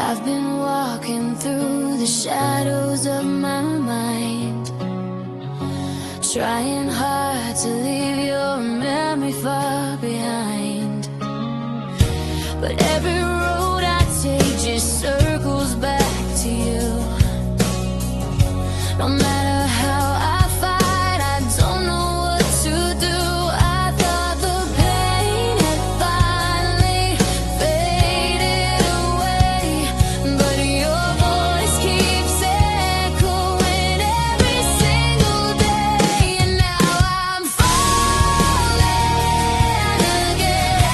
I've been walking through the shadows of my mind, trying hard to leave your memory far behind. But every road I take just circles back to you. No matter how I fight, I don't know what to do. I thought the pain had finally faded away, but your voice keeps echoing every single day. And now I'm falling again,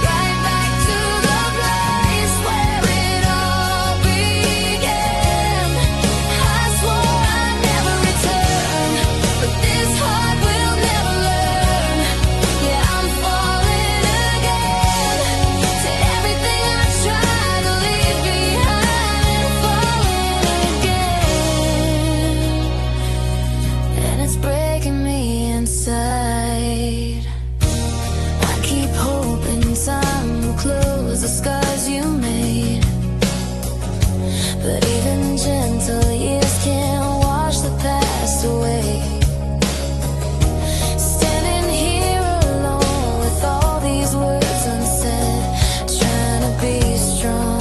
right back to the place where it all began. I swore I'd never return, but this heart will never learn. Yeah, I'm falling again to everything I tried to leave behind, and falling again, and it's breaking me inside. I keep hoping time will close the scars you made, but even gentle years can't wash the past away. Standing here alone with all these words unsaid, trying to be strong,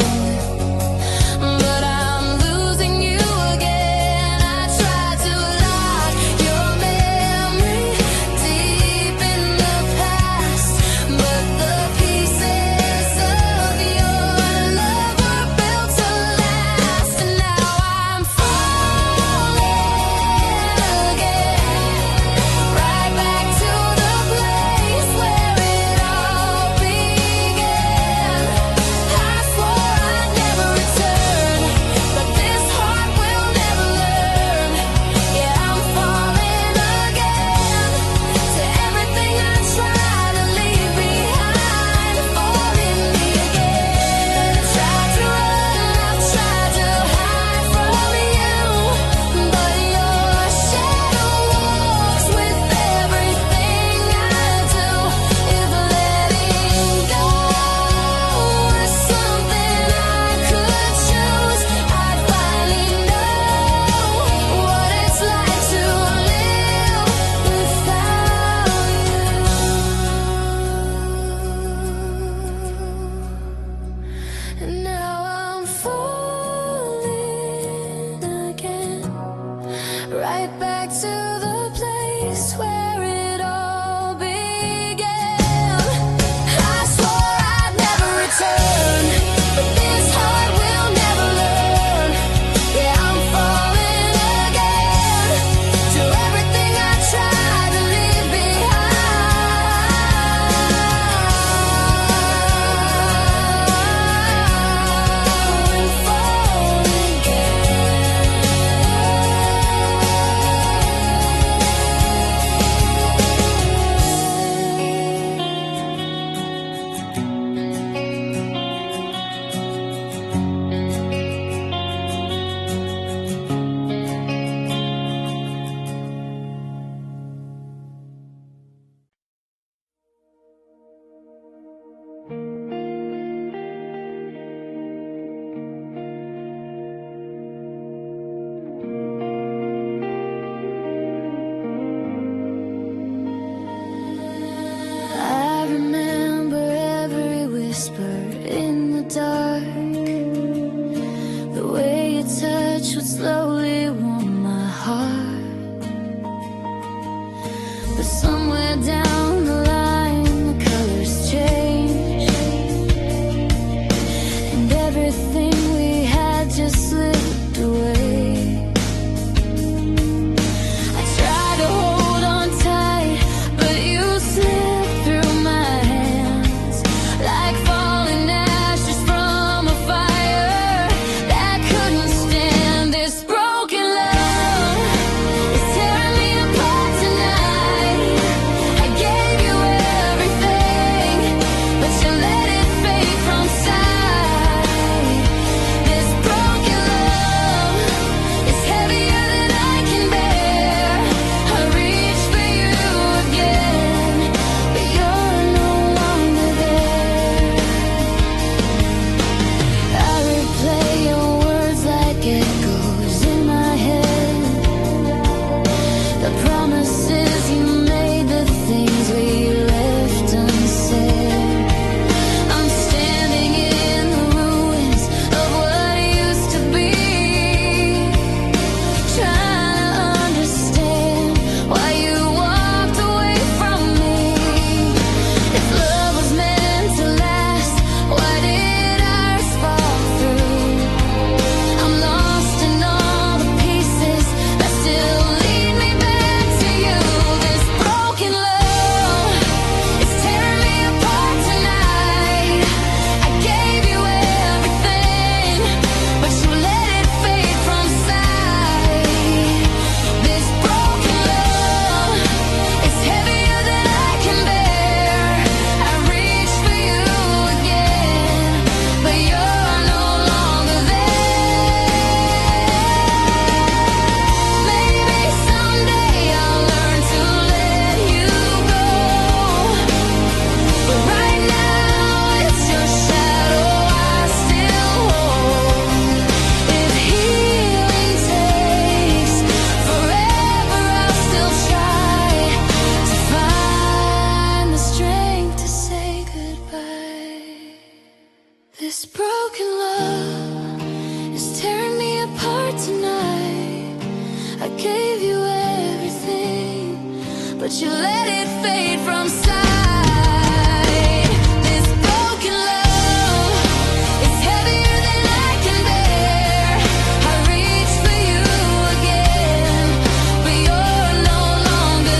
but I'm losing you again. I tried to lock your memory deep in the past, but the pieces of your love were built to last. And but you let it fade from sight. This broken love is heavier than I can bear. I reach for you again, but you're no longer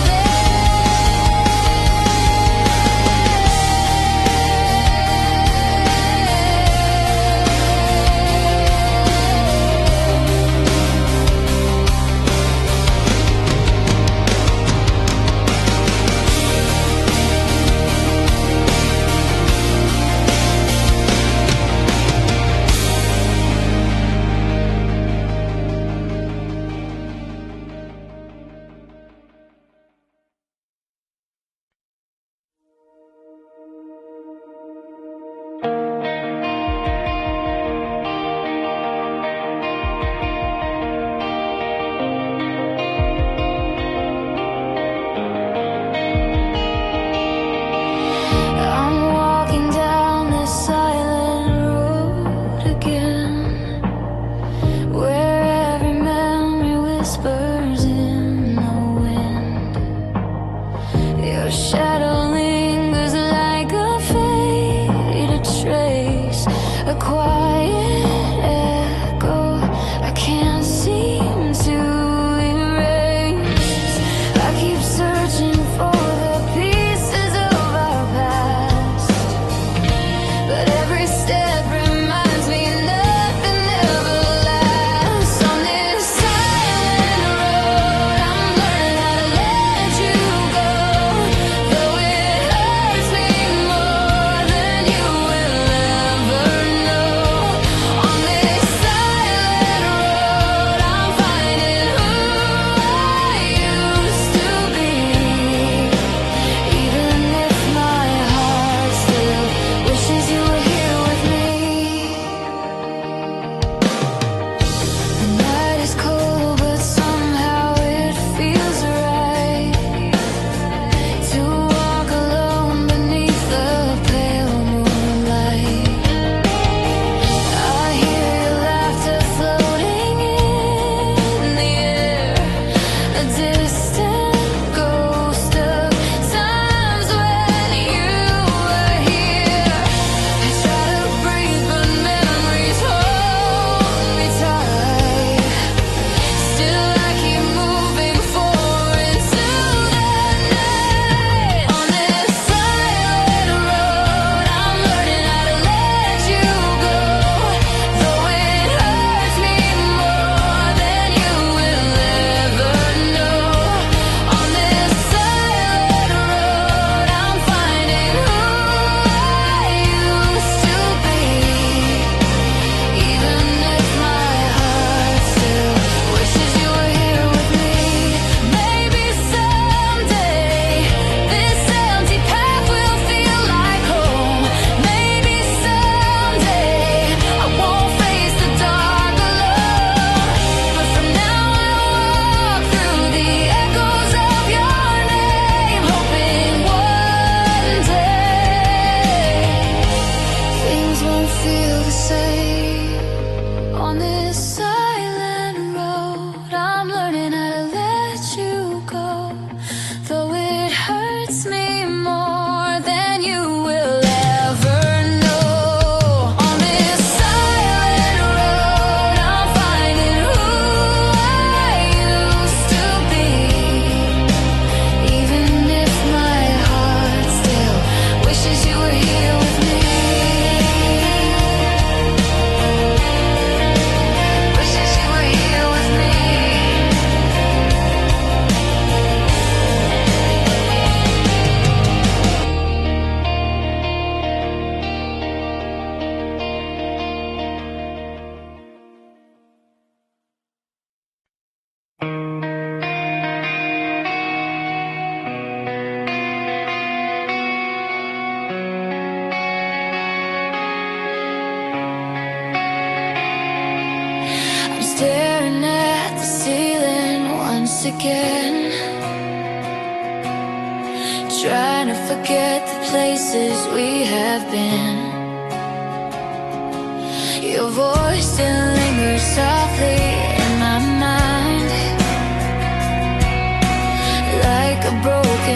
again, trying to forget the places we have been. Your voice still lingers softly in my mind, like a broken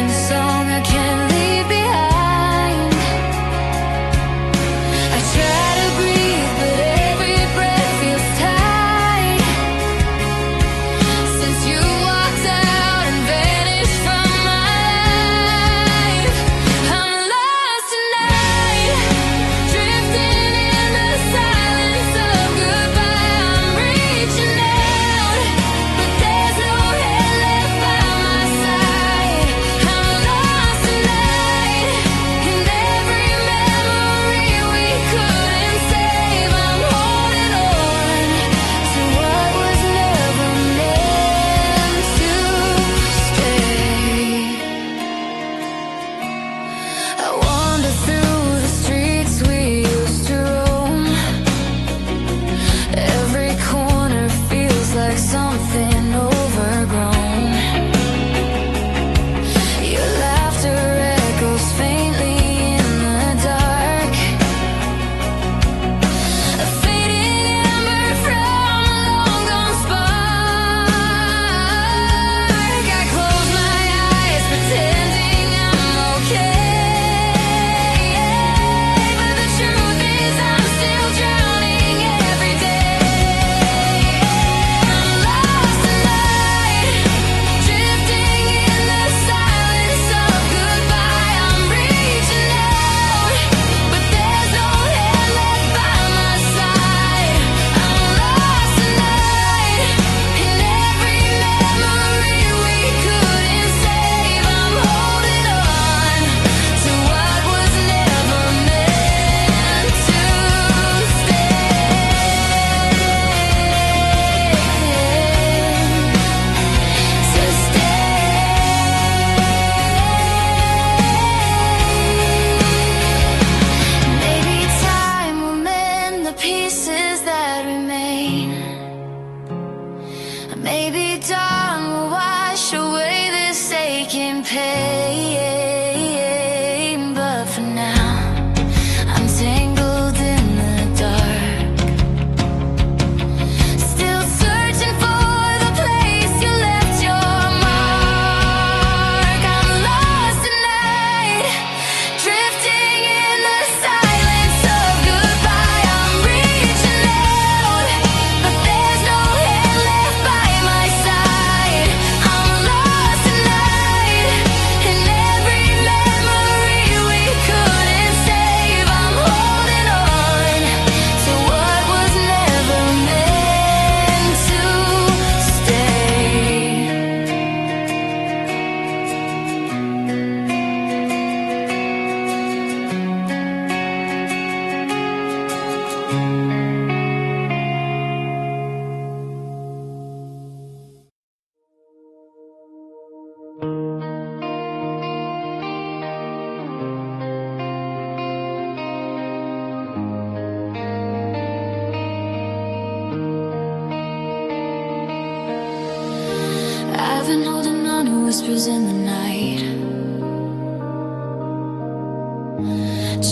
whispers in the night,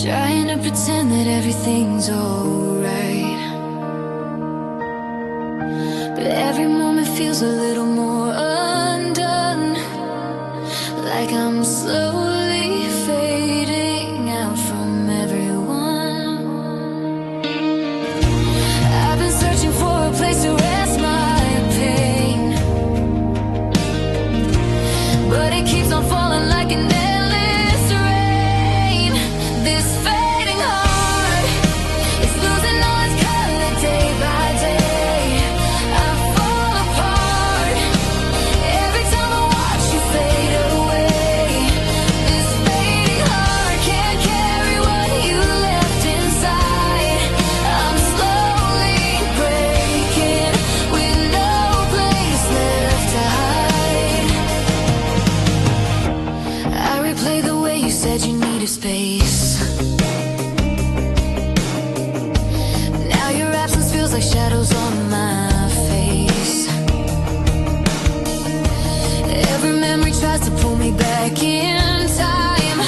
trying to pretend that everything's alright. But every moment feels a little more undone, like I'm slowly fading out from everyone. I've been searching for a place to rest my pain, but it keeps on falling like an endless rain. This fading heart is losing all its color day by day. I fall apart every time I watch you fade away. This fading heart can't carry what you left inside. I'm slowly breaking with no place left to hide. I replay the way you said you needed space. Now your absence feels like shadows on my face. Every memory tries to pull me back in time,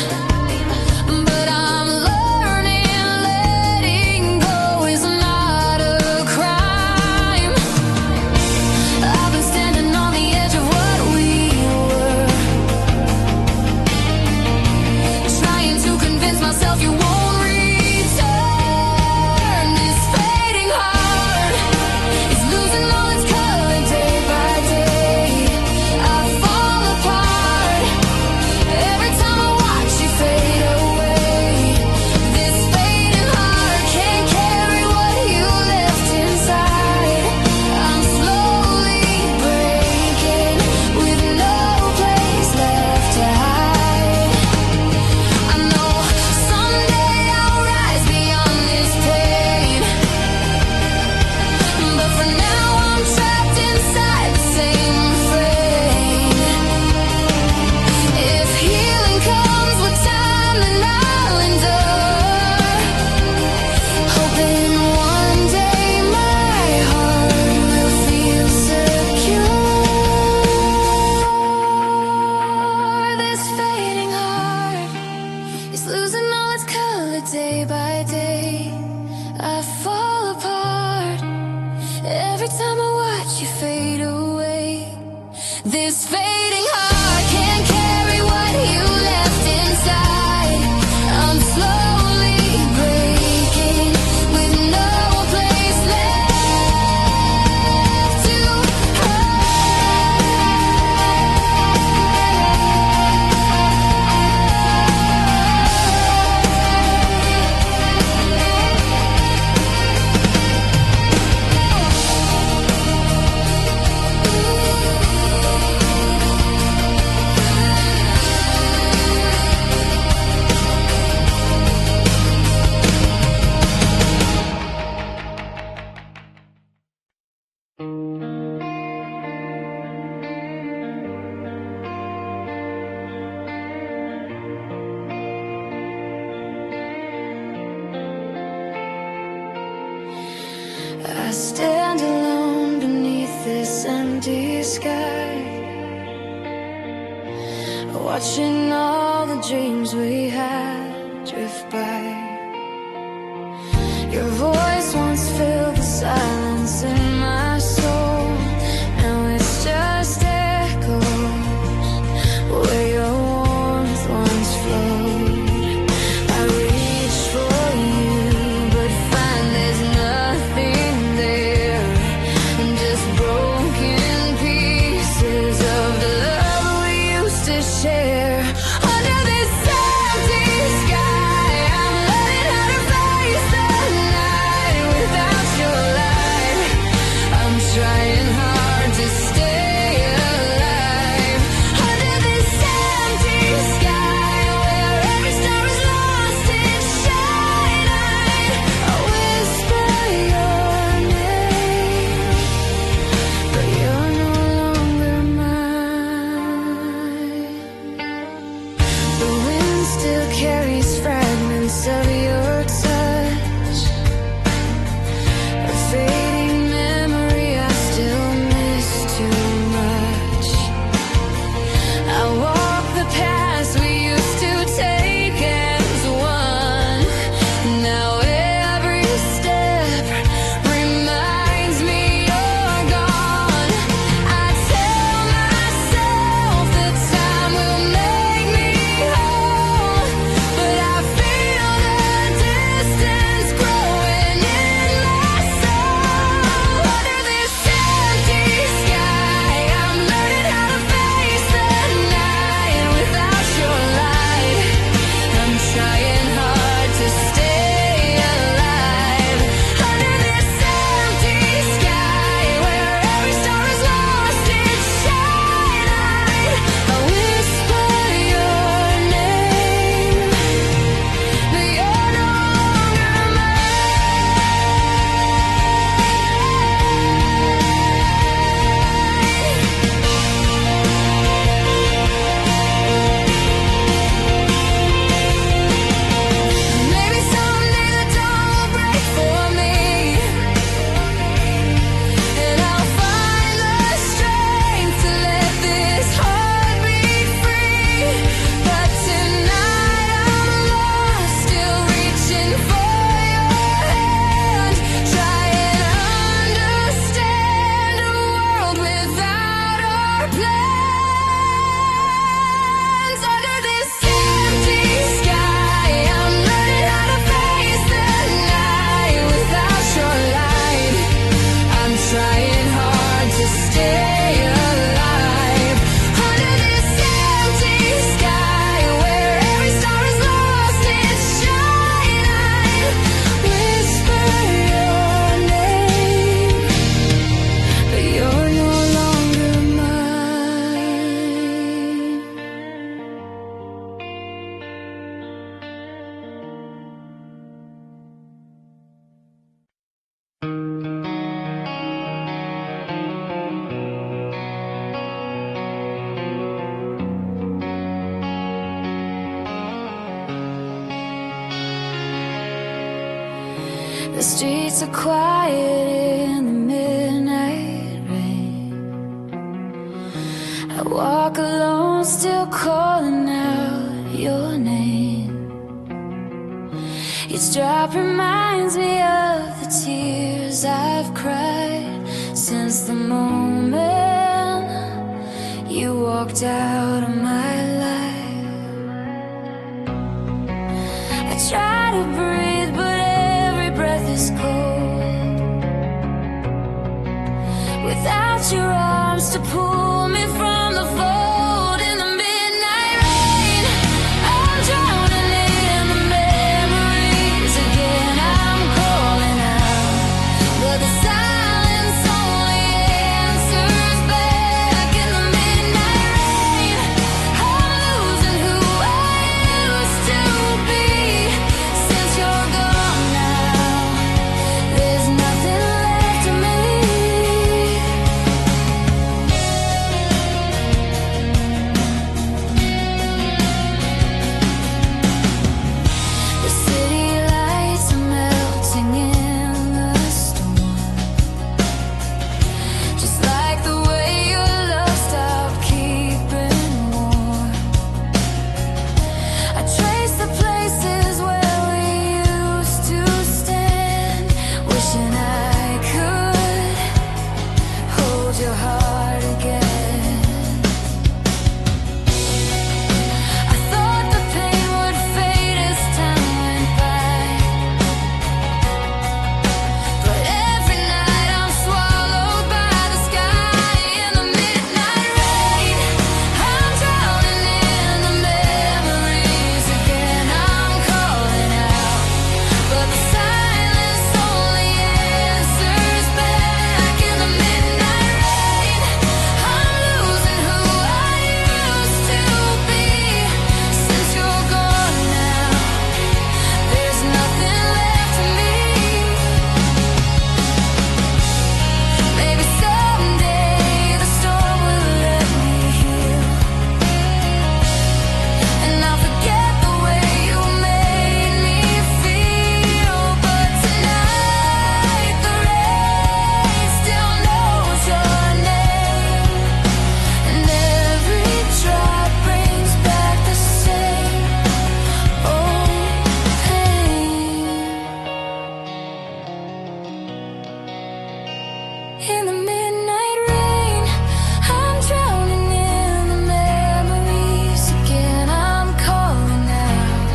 but I'm learning letting go is not a crime. I've been standing on the edge of what we were, trying to convince myself you won't return. This fading heart is losing all its color day by day. I fall apart every time I watch you fade away. This fading heart can't carry what you left inside. I'm slowly breaking with no place left to hide. I know someday I'll rise beyond this pain, but for now I'm trapped inside the same frame. If healing comes with time, then I'll endure, hoping one day my heart will feel secure. This fading heart is losing all its color day by day. I fall apart every time I watch you fade away. This fading heart can't carry what you left inside. I'm slowly breaking with no place left to I stand alone beneath this empty sky, watching all the dreams we had drift by. Your voice once filled the silence in my soul. Now it's just echoes where your warmth once flowed. I reach for you, but find there's nothing there, just broken pieces of the love we used to share. Under this empty streets are quiet in the midnight rain. I walk alone, still calling out your name. Each drop reminds me of the tears I've cried since the moment you walked out of my life. I try to breathe, but every breath is cold. Without your arms to pull me from the fold, in the midnight rain, I'm drowning in the memories again. I'm calling out, but the silence only answers back. In the midnight rain, I'm losing who I used to be. Since you're gone now, there's nothing left of me. The city lights are melting in the storm, just like the way your love stopped keeping warm. I trace the places where we used to stand, wishing I could hold your heart again. I thought the pain would fade as time went by, but every night I'm swallowed by the sky. In the midnight rain, I'm drowning in the memories again. I'm calling out, but the silence only answers back. In the midnight rain, I'm losing who I used to be. Since you're gone now, there's nothing left of me. Maybe someday the storm will let me heal, and I'll forget the way you made me feel. But tonight the rain still knows your name, and every drop brings back the same old pain. In the midnight rain, I'm drowning in the memories again. I'm calling out,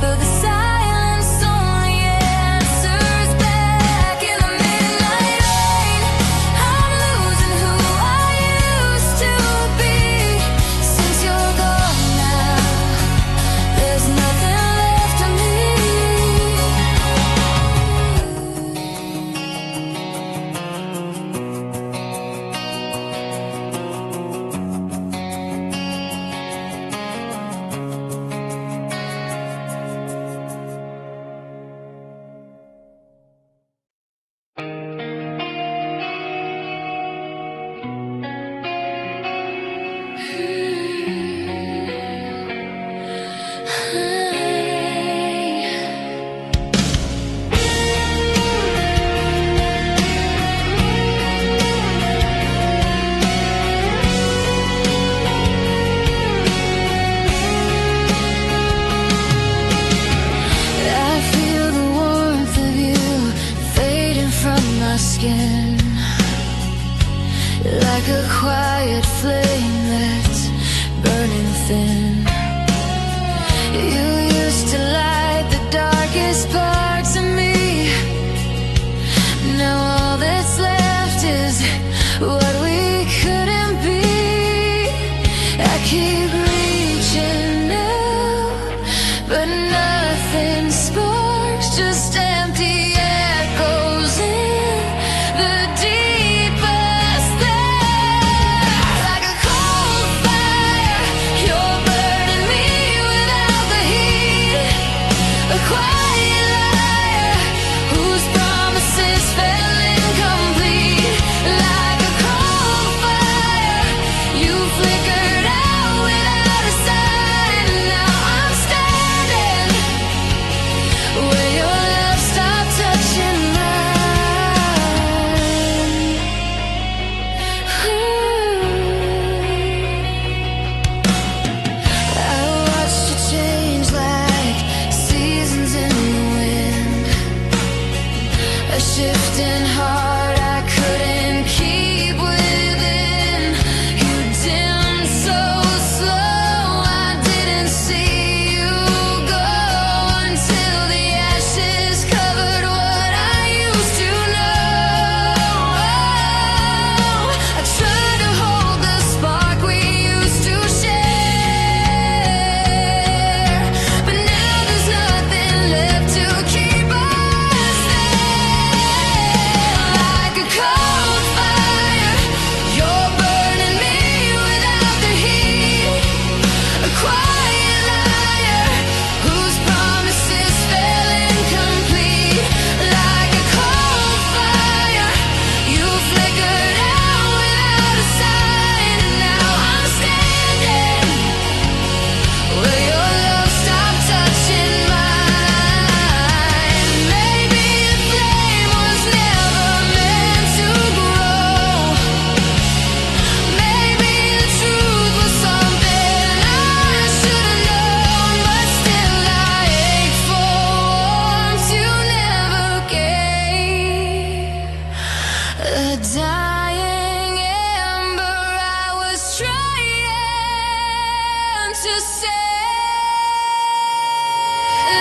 but the silence only answers back. In the midnight rain, I'm losing who I used to be. Since you're gone now, there's nothing left of me. I feel the warmth of you fading from my skin, like a quiet flame that's burning thin. You used to light the darkest parts of me. Now all that's left is what we couldn't be. I keep reaching out, but nothing sparks, just empty echoes in the deepest there. Like a cold fire, you're burning. dying ember, I was trying to say,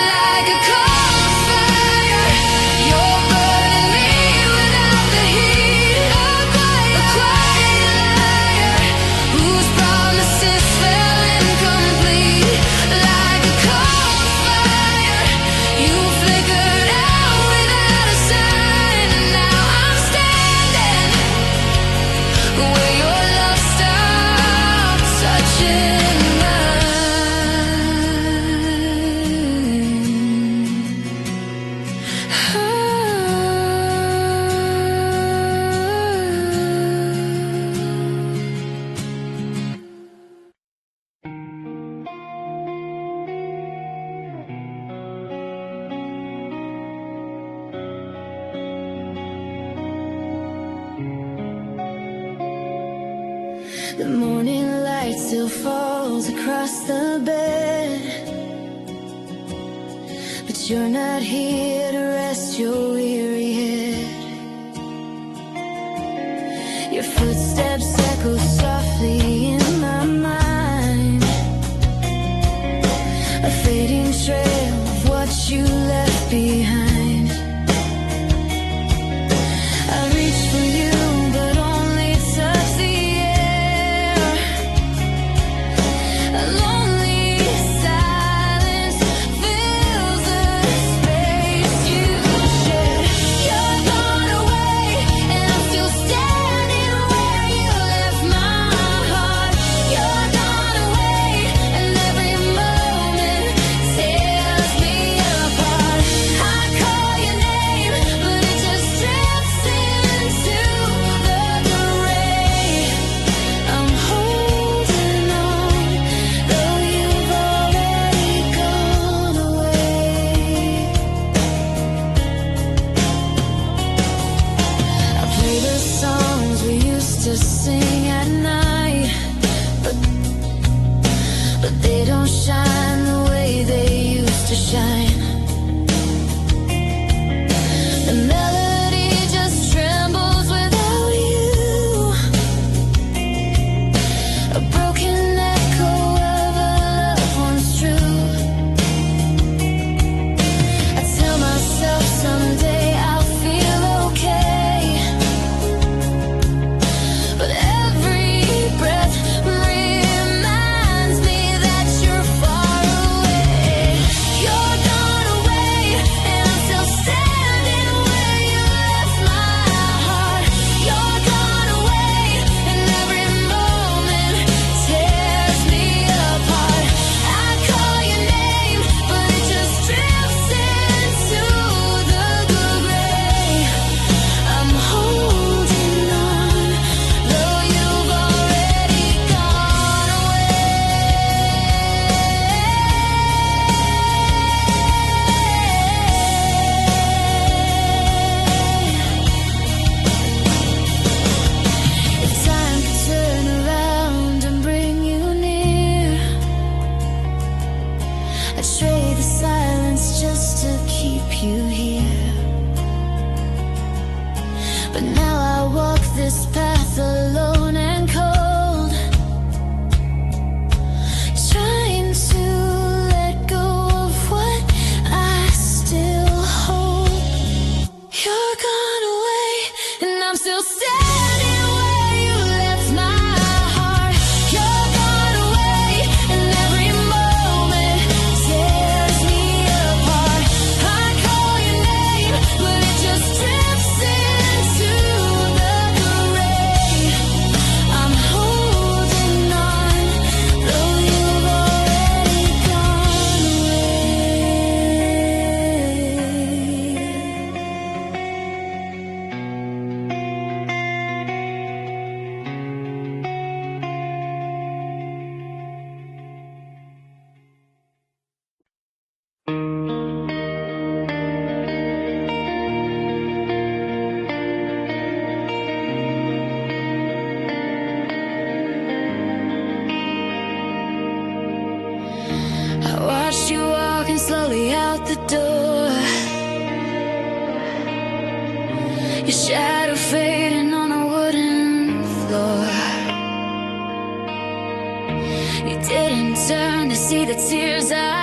like a cold fire, you're burning me without the heat. A quiet liar whose promises fell incomplete. Like a cold fire, you flickered out without a sign. And now I'm standing where your love stopped touching the morning light still falls across the bed, but you're not here to rest your weary head. Your footsteps echo softly in my mind, a fading trail of what you left behind. I reach for you, but only touch the air. A lonely silence fills the space you share. You're gone away, and I'm still standing where you left my heart. You're gone away, and every moment tears me apart. I call your name, but it just drifts into the gray. I'm holding on, though you've already gone away. I play the songs we used to sing at night, but they don't shine the way they used to shine. The melody just trembles without you, a broken echo of a love once true. I tell myself someday I'll feel okay, but every breath reminds me that you're far away. You're gone away, and I'm still standing where you left my heart. You're gone away, and every moment tears me apart. I call your name, but it just drifts into the gray. I'm holding on, though you've already gone away. If time could turn around and bring you near, I'd trade the silence just to keep you here. But now I walk this path alone and cold, trying to let go of what I still hold. You're gone away, and I'm still standing where you left my heart. You're gone away, and every moment tears me apart. I call your name, but it just drifts into the gray. I'm holding on, though you've already gone I watched you walking slowly out the door, your shadow fading on a tears I